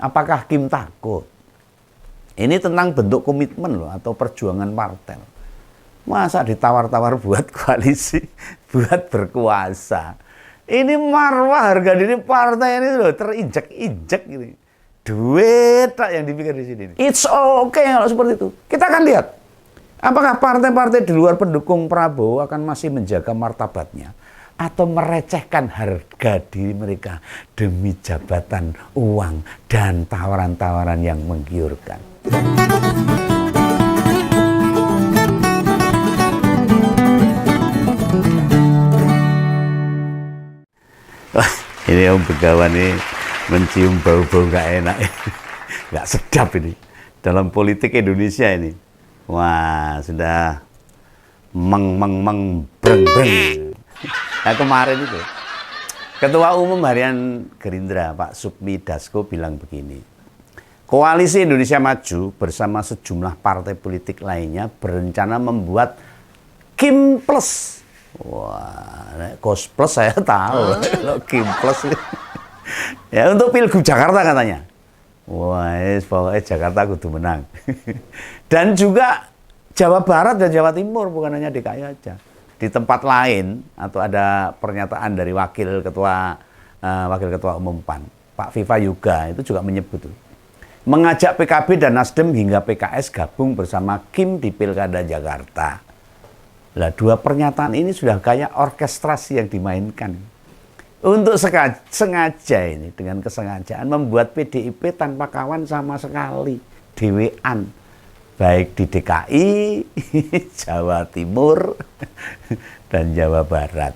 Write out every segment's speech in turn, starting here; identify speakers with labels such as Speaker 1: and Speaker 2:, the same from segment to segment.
Speaker 1: Apakah Kim takut? Ini tentang bentuk komitmen loh, atau perjuangan partai. Masa ditawar-tawar buat koalisi, buat berkuasa. Ini marwah harga diri partai ini loh terinjak-injak ini. Duit tak yang dipikir di sini. It's okay kalau seperti itu. Kita akan lihat apakah partai-partai di luar pendukung Prabowo akan masih menjaga martabatnya atau merecehkan harga diri mereka demi jabatan, uang, dan tawaran-tawaran yang menggiurkan. Wah, ini Om Begawan ini mencium bau-bau nggak enak, nggak sedap ini dalam politik Indonesia ini. Wah, sudah breng. Nah, kemarin itu Ketua Umum Harian Gerindra Pak Sukmi Dasko bilang begini, Koalisi Indonesia Maju bersama sejumlah partai politik lainnya berencana membuat Kim Plus. Wah, Kos Plus saya tahu, Kim Plus. Ya, untuk Pilgub Jakarta katanya. Wah, pokoknya Jakarta kudu menang. Dan juga Jawa Barat dan Jawa Timur, bukan hanya DKI aja. Di tempat lain, atau ada pernyataan dari Wakil Ketua Umum PAN, Pak Viva Yoga, itu juga menyebut mengajak PKB dan Nasdem hingga PKS gabung bersama Kim di Pilkada Jakarta. Lah, dua pernyataan ini sudah kayak orkestrasi yang dimainkan. Untuk sengaja ini, dengan kesengajaan membuat PDIP tanpa kawan sama sekali, dewean. Baik di DKI, Jawa Timur, dan Jawa Barat.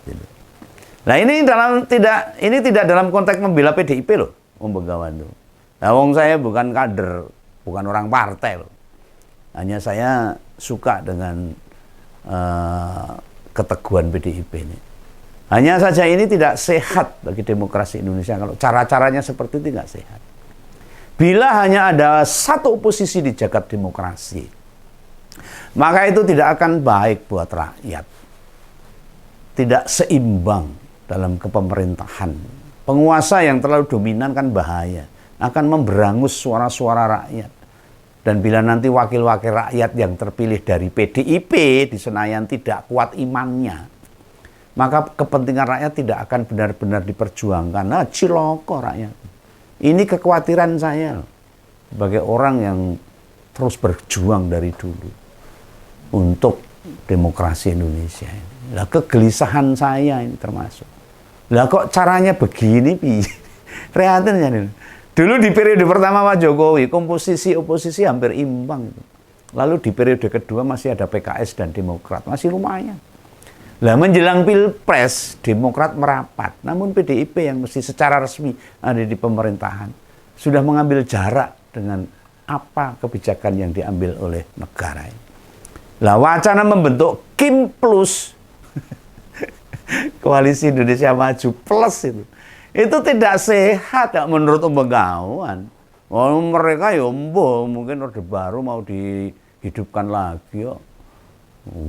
Speaker 1: Nah, ini tidak dalam konteks membela PDIP loh, Om Begawan tuh. Nah, wong saya bukan kader, bukan orang partai loh. Hanya saya suka dengan keteguhan PDIP ini. Hanya saja ini tidak sehat bagi demokrasi Indonesia kalau cara-caranya seperti itu, tidak sehat. Bila hanya ada satu oposisi di jagat demokrasi, maka itu tidak akan baik buat rakyat. Tidak seimbang dalam kepemerintahan. Penguasa yang terlalu dominan kan bahaya, akan memberangus suara-suara rakyat. Dan bila nanti wakil-wakil rakyat yang terpilih dari PDIP di Senayan tidak kuat imannya, maka kepentingan rakyat tidak akan benar-benar diperjuangkan. Nah, ciloko rakyat. Ini kekhawatiran saya sebagai orang yang terus berjuang dari dulu untuk demokrasi Indonesia ini. Lah, kegelisahan saya ini termasuk. Lah, kok caranya begini? Prihatin ya nih. Dulu di periode pertama Pak Jokowi, komposisi oposisi hampir imbang. Lalu di periode kedua masih ada PKS dan Demokrat, masih lumayan. Lah, menjelang Pilpres, Demokrat merapat. Namun PDIP yang mesti secara resmi ada di pemerintahan sudah mengambil jarak dengan apa kebijakan yang diambil oleh negara ini. Lah, wacana membentuk Kim Plus, Koalisi Indonesia Maju Plus itu tidak sehat ya, menurut Om Begawan. Oh, mereka ya mungkin Orde Baru mau dihidupkan lagi ya.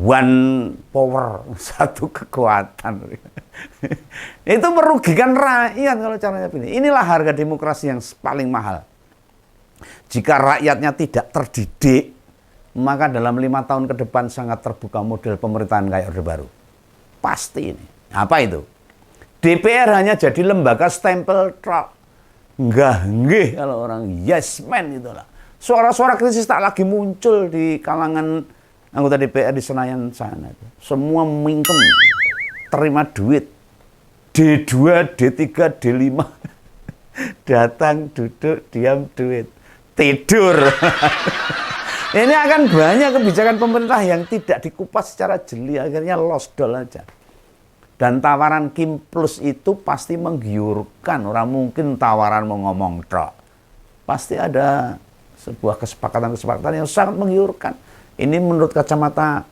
Speaker 1: One power, satu kekuatan. Itu merugikan rakyat kalau caranya begini. Inilah harga demokrasi yang paling mahal. Jika rakyatnya tidak terdidik, maka dalam 5 tahun ke depan sangat terbuka model pemerintahan kayak Orde Baru. Pasti ini. Apa itu? DPR hanya jadi lembaga stempel truk. Nggih kalau orang yes man itulah. Suara-suara krisis tak lagi muncul di kalangan anggota DPR di Senayan sana. Semua mingkem, terima duit. D2, D3, D5. Datang, duduk, diam, duit. Tidur. Ini akan banyak kebijakan pemerintah yang tidak dikupas secara jeli. Akhirnya lost doll aja. Dan tawaran Kim Plus itu pasti menggiurkan. Orang mungkin tawaran mau ngomong tok. Pasti ada sebuah kesepakatan-kesepakatan yang sangat menggiurkan. Ini menurut kacamata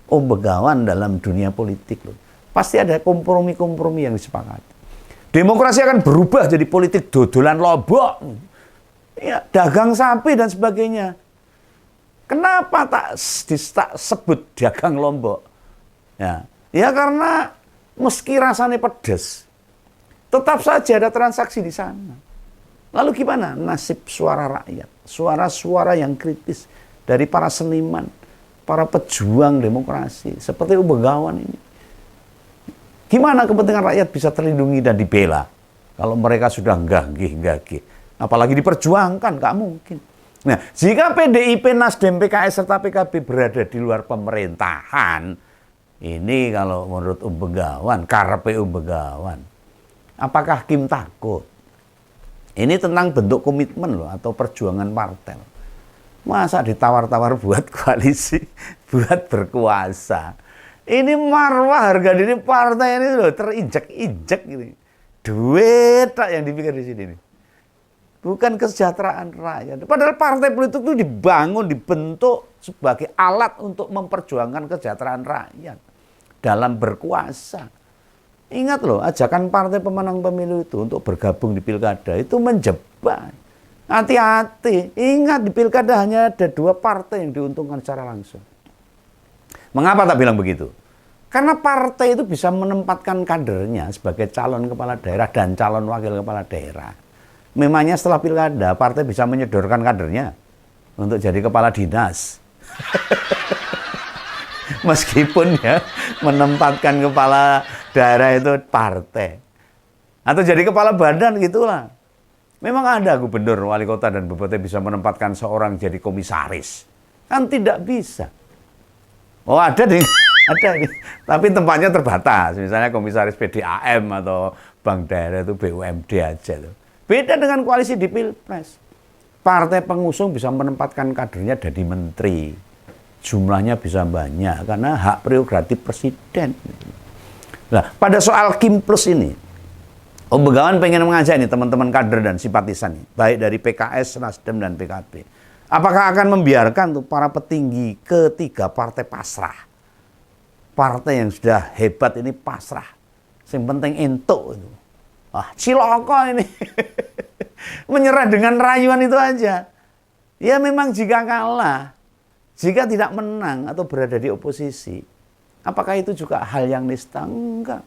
Speaker 1: Om Begawan dalam dunia politik loh. Pasti ada kompromi-kompromi yang disepakati. Demokrasi akan berubah jadi politik dodolan lobok. Ya, dagang sapi dan sebagainya. Kenapa tak sebut dagang lombok? Ya karena meski rasanya pedas, tetap saja ada transaksi di sana. Lalu gimana nasib suara rakyat? Suara-suara yang kritis dari para seniman, para pejuang demokrasi seperti U Bengawan ini. Gimana kepentingan rakyat bisa terlindungi dan dibela kalau mereka sudah gagih-gagih? Apalagi diperjuangkan, nggak mungkin. Nah, jika PDIP, Nasdem, PKS, serta PKB berada di luar pemerintahan, ini kalau menurut U Bengawan, karepe U Bengawan, apakah Kim takut? Ini tentang bentuk komitmen loh, atau perjuangan partai. Masa ditawar-tawar buat koalisi, buat berkuasa. Ini marwah harga diri partai ini loh terinjak-injak ini. Duit tak yang dipikir di sini. Bukan kesejahteraan rakyat. Padahal partai politik itu dibangun, dibentuk sebagai alat untuk memperjuangkan kesejahteraan rakyat dalam berkuasa. Ingat loh, ajakan partai pemenang pemilu itu untuk bergabung di pilkada itu menjebak. Hati-hati, ingat di pilkada hanya ada 2 partai yang diuntungkan secara langsung. Mengapa tak bilang begitu? Karena partai itu bisa menempatkan kadernya sebagai calon kepala daerah dan calon wakil kepala daerah. Memangnya setelah pilkada, partai bisa menyodorkan kadernya untuk jadi kepala dinas. Meskipun ya menempatkan kepala daerah itu partai. Atau jadi kepala badan gitulah. Memang ada gubernur, wali kota, dan bupati bisa menempatkan seorang jadi komisaris. Kan tidak bisa. Oh ada nih, ada nih. Tapi tempatnya terbatas. Misalnya komisaris PDAM atau bank daerah itu BUMD aja tuh. Beda dengan koalisi di Pilpres. Partai pengusung bisa menempatkan kadernya jadi menteri. Jumlahnya bisa banyak karena hak prerogatif presiden. Nah, pada soal Kim Plus ini, Om Bengawan pengen mengajak nih teman-teman kader dan simpatisan, baik dari PKS, Nasdem, dan PKB. Apakah akan membiarkan tuh para petinggi ketiga partai pasrah? Partai yang sudah hebat ini pasrah. Yang penting entuk itu. Ciloko ini. Menyerah dengan rayuan itu aja. Ya memang jika kalah, jika tidak menang atau berada di oposisi, apakah itu juga hal yang nista? Enggak.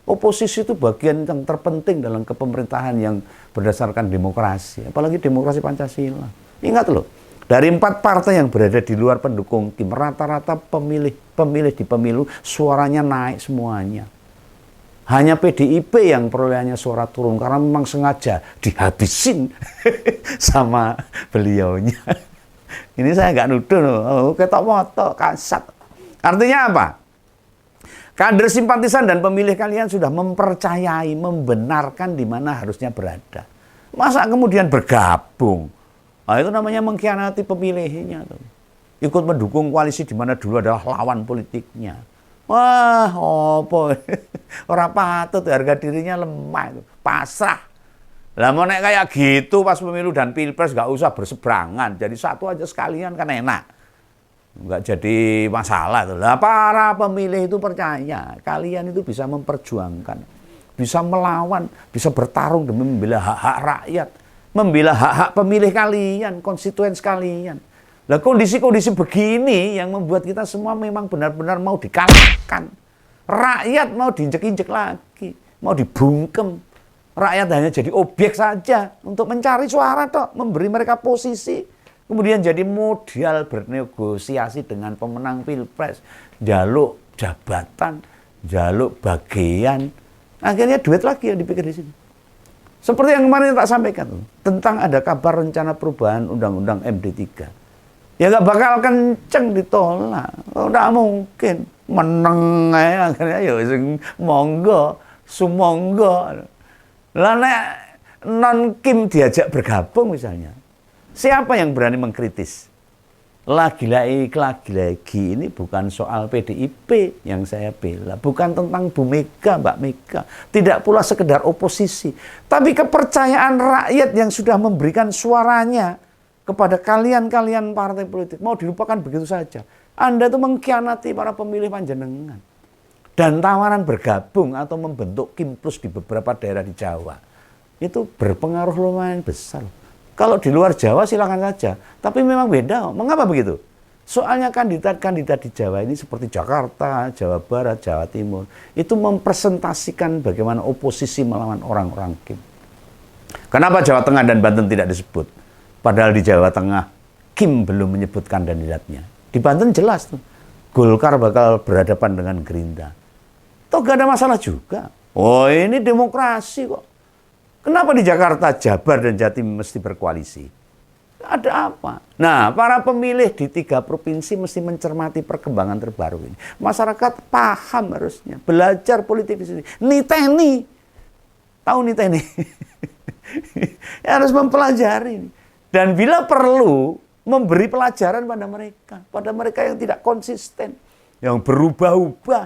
Speaker 1: Oposisi itu bagian yang terpenting dalam kepemerintahan yang berdasarkan demokrasi. Apalagi demokrasi Pancasila. Ingat loh, dari 4 partai yang berada di luar pendukung Kim, rata-rata pemilih di pemilu suaranya naik semuanya. Hanya PDIP yang perolehannya suara turun karena memang sengaja dihabisin sama beliaunya. Ini saya nggak nuduh loh, ketok motok, kasat. Artinya apa? Kader simpatisan dan pemilih kalian sudah mempercayai, membenarkan di mana harusnya berada. Masa kemudian bergabung? Nah, itu namanya mengkhianati pemilihnya. Ikut mendukung koalisi di mana dulu adalah lawan politiknya. Wah, apa? Orang patut, harga dirinya lemah, pasrah. Lah mau nek kayak gitu pas pemilu dan pilpres nggak usah berseberangan, jadi satu aja sekalian kan enak, nggak jadi masalah tuh. Lah para pemilih itu percaya kalian itu bisa memperjuangkan, bisa melawan, bisa bertarung demi membela hak-hak rakyat, membela hak-hak pemilih kalian, konstituen sekalian. Lah kondisi-kondisi begini yang membuat kita semua memang benar-benar mau dikalahkan. Rakyat mau diinjek-injek lagi, mau dibungkem. Rakyat hanya jadi objek saja untuk mencari suara toh, memberi mereka posisi. Kemudian jadi modal bernegosiasi dengan pemenang pilpres, jaluk jabatan, jaluk bagian. Akhirnya duit lagi yang dipikir di sini. Seperti yang kemarin tak sampaikan tentang ada kabar rencana perubahan undang-undang MD3. Ya nggak bakal kenceng ditolak. Oh, nggak mungkin. Meneng aja akhirnya ya monggo, sumonggo. Lah nek non Kim diajak bergabung misalnya. Siapa yang berani mengkritis? Lagi-lagi ini bukan soal PDIP yang saya bela, bukan tentang Bu Mega, Mbak Mega, tidak pula sekedar oposisi, tapi kepercayaan rakyat yang sudah memberikan suaranya kepada kalian partai politik mau dilupakan begitu saja. Anda itu mengkhianati para pemilih panjenengan. Dan tawaran bergabung atau membentuk Kim Plus di beberapa daerah di Jawa itu berpengaruh lumayan besar. Kalau di luar Jawa silakan saja, tapi memang beda. Mengapa begitu? Soalnya kandidat-kandidat di Jawa ini seperti Jakarta, Jawa Barat, Jawa Timur itu mempresentasikan bagaimana oposisi melawan orang-orang Kim. Kenapa Jawa Tengah dan Banten tidak disebut? Padahal di Jawa Tengah, Kim belum menyebutkan kandidatnya. Di Banten jelas tuh, Golkar bakal berhadapan dengan Gerindra. Toh gak ada masalah juga. Oh ini demokrasi kok. Kenapa di Jakarta, Jabar, dan Jatim mesti berkoalisi? Ada apa? Nah, para pemilih di 3 provinsi mesti mencermati perkembangan terbaru ini. Masyarakat paham harusnya, belajar politik di sini. Niteni. Tahu niteni? Harus mempelajari. Dan bila perlu, memberi pelajaran pada mereka yang tidak konsisten, yang berubah-ubah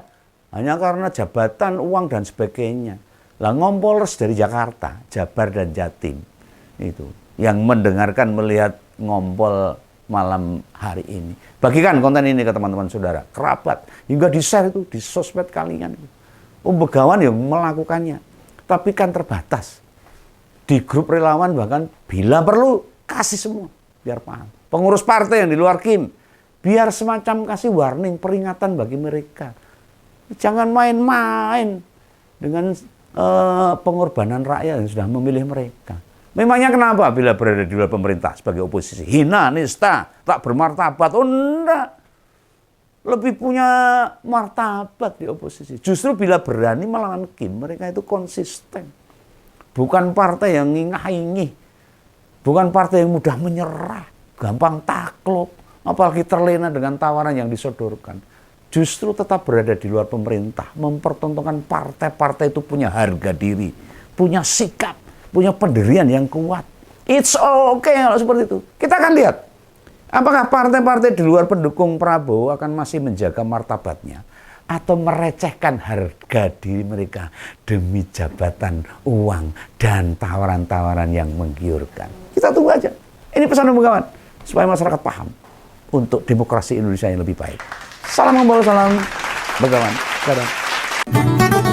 Speaker 1: hanya karena jabatan, uang, dan sebagainya. Lah ngompolers dari Jakarta, Jabar, dan Jatim itu yang mendengarkan, melihat ngompol malam hari ini. Bagikan konten ini ke teman-teman saudara, kerabat, hingga di-share itu di sosmed kalian. Begawan yang melakukannya, tapi kan terbatas. Di grup relawan bahkan bila perlu kasih semua biar paham. Pengurus partai yang di luar Kim biar semacam kasih warning, peringatan bagi mereka. Jangan main-main dengan pengorbanan rakyat yang sudah memilih mereka. Memangnya kenapa bila berada di luar pemerintah sebagai oposisi? Hina, nista, tak bermartabat. Oh enggak. Lebih punya martabat di oposisi. Justru bila berani melawan Kim, mereka itu konsisten. Bukan partai yang ngingah-ingih. Bukan partai yang mudah menyerah, gampang takluk, apalagi terlena dengan tawaran yang disodorkan. Justru tetap berada di luar pemerintah, mempertontonkan partai-partai itu punya harga diri, punya sikap, punya pendirian yang kuat. It's okay kalau seperti itu. Kita akan lihat, apakah partai-partai di luar pendukung Prabowo akan masih menjaga martabatnya, atau merecehkan harga diri mereka demi jabatan, uang, dan tawaran-tawaran yang menggiurkan. Kita tunggu aja. Ini pesan kawan, supaya masyarakat paham untuk demokrasi Indonesia yang lebih baik. Salam membawa salam, Begawan. Dadah.